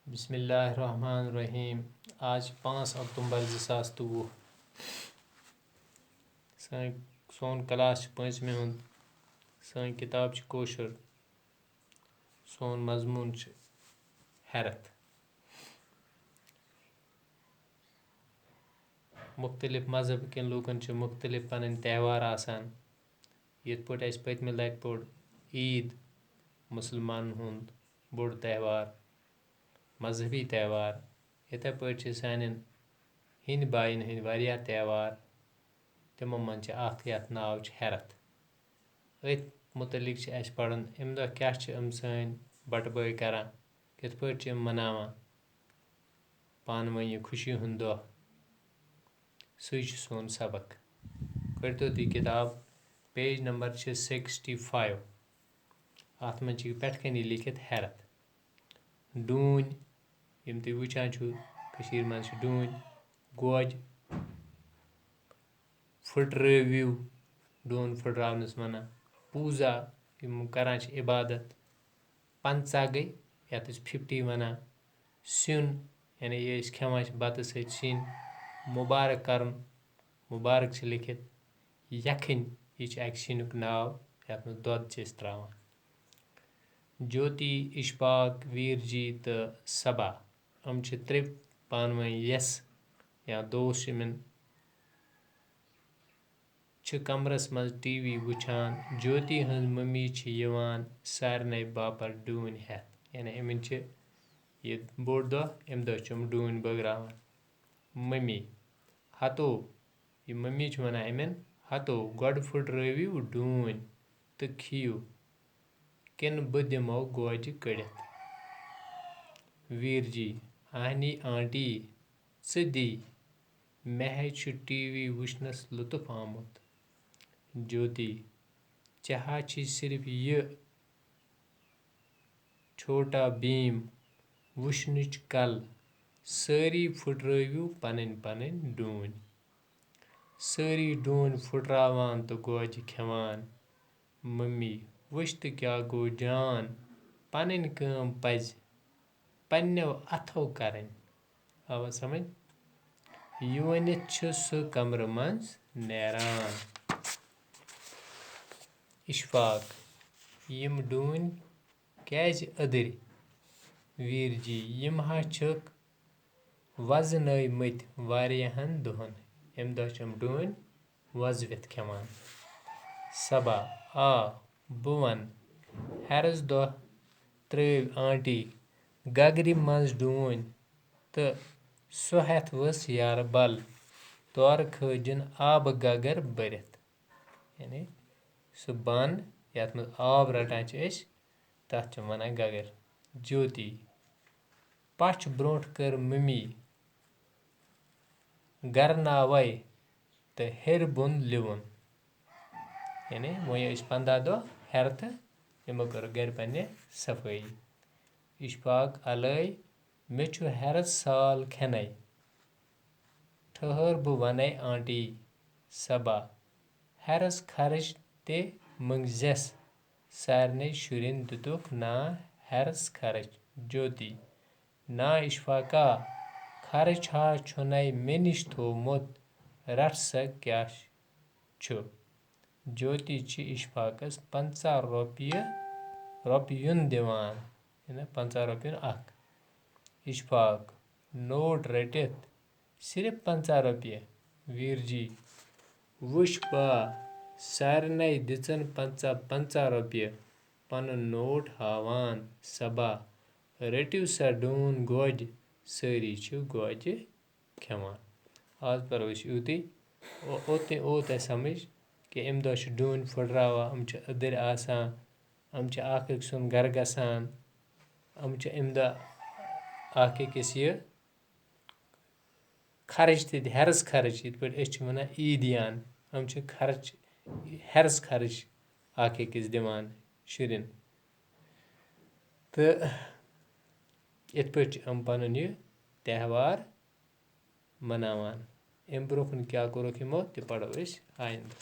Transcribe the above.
बिस्मिल्लाहिर्रहमानिर्रहीम। आज 5 अक्टूबर 2023। सोन क्लास 5वीं हुंद। सन किताब कोशर। सोन मजमून हैरत। मुख्तलिफ मजहब के लूकन मुख्तलिफ पन त्यौहार आसान। यथ पे पतम लट पोर ईद मुसलमान हुंद बोड़ त्यौहार, मजहबी त्यौहार। इथे पे सान हिंद बायन हंद वारिया त्यौहार। तिमो मन यथ नाव हैरत। अथ मुतलिक पढ़न अम दह क्या सन बट बई करान, कित पे मनावान पान वन खुशी हुंद दह। सही सोन सबक। करो तुम किताब पेज नंबर 65। अत मन पेट कनी लिखित हैरत। डून यम तुम वचान मन डून, गोज, फुटरविव डून फुटरावनस वनान, पूजा यम करान इबादत, पंचा गई यथ 50 वनान, सिन यानी ये खेवान बत सत सिन, मुबारक करन मुबारक लिखित, यखन यह अक सिनुक नाव यथ मज दोद त्रावान। ज्योति, इशफाक, वीरजी तो सबा यम त्रे पान वन यस या दोस्त कमरस मज टीवी वुचान। ज्योति हंज मम्मी यवान सारने बापर डून हेथ, यानी अमन ये बोड़ दह अम दह डून बगरावान। मम्मी हतो यह मम्मी वनान अमन हतो गोड फुटरविव डून तो खियो किन बह दिमो गोज कड़ित। वीरजी आहनी आंटी च दी मे टीवी वुचनस लुत्फ आमुत। ज्योति चहा सिर्फ यह छोटा भीम वुचनच कल, सारी फुटरविव पन पन डून। सारी डून फुटरावान तो गोज खेवान। मम्मी वुच तो क्या गो जान, पन कम पज पन्नो अथो करन। आवा समझ। यह वनित सह कमर मज नेरान। इशफाक यम डून क्याज अदर। वीरजी यम हा छक वजनय मत वारियाहन दोहन, अम दह यम डून वजविथ खेवान। सबा आ बह वन हैरस दह त्रव आंटी गगर मज डून तो सह हेथ वस यार बल, तोर खजिन आब गगर बरित, यानी सह बन यथ मज आब रटान तथ वनान गगर। ज्योति पछ ब्रोट कर मम्मी गरनावे तो हेर बोन लिवन, यानी वो 15 दह हैरत यमो कर गर पन्ने सफाई। इशफाक अलय मे हैरत साल खेने, ठहर बह वने आंटी। सबा हैरस खर्च ते मंगजस, सारने शुरन दितुक ना हैरस खर्च। ज्योति ना इशफाका खर्च हा छुने मे निश थोमुत, रट सा क्या छु। ज्योति इशफाकस 50 रुपयुन दिवान, 50 रुपयुन अख। इशफाक नोट रटित सिर्फ 50 रुपये। वीरजी वुच पा सारने दिचन 50 रुपये पनुन नोट हावान। सबा रटिव सा डून गोज, सारी गोज खेवान। आज परो यूति ओत समझ कि अम दह डून फुटरावान, अम अदर आसान, अम अख अक सुंद गर गसान, अम अम दह अख अकिस खर्च ते हैरस खर्च, यथ पे वनान ईदियान, अम खर्च हैरस खर्च अख अकिस दिवान शुरन। तो इत पे अम पनुन यह त्यौहार मनावान। अम ब्रोह क्या कोरुक यमो तह पढ़ो आइंदा।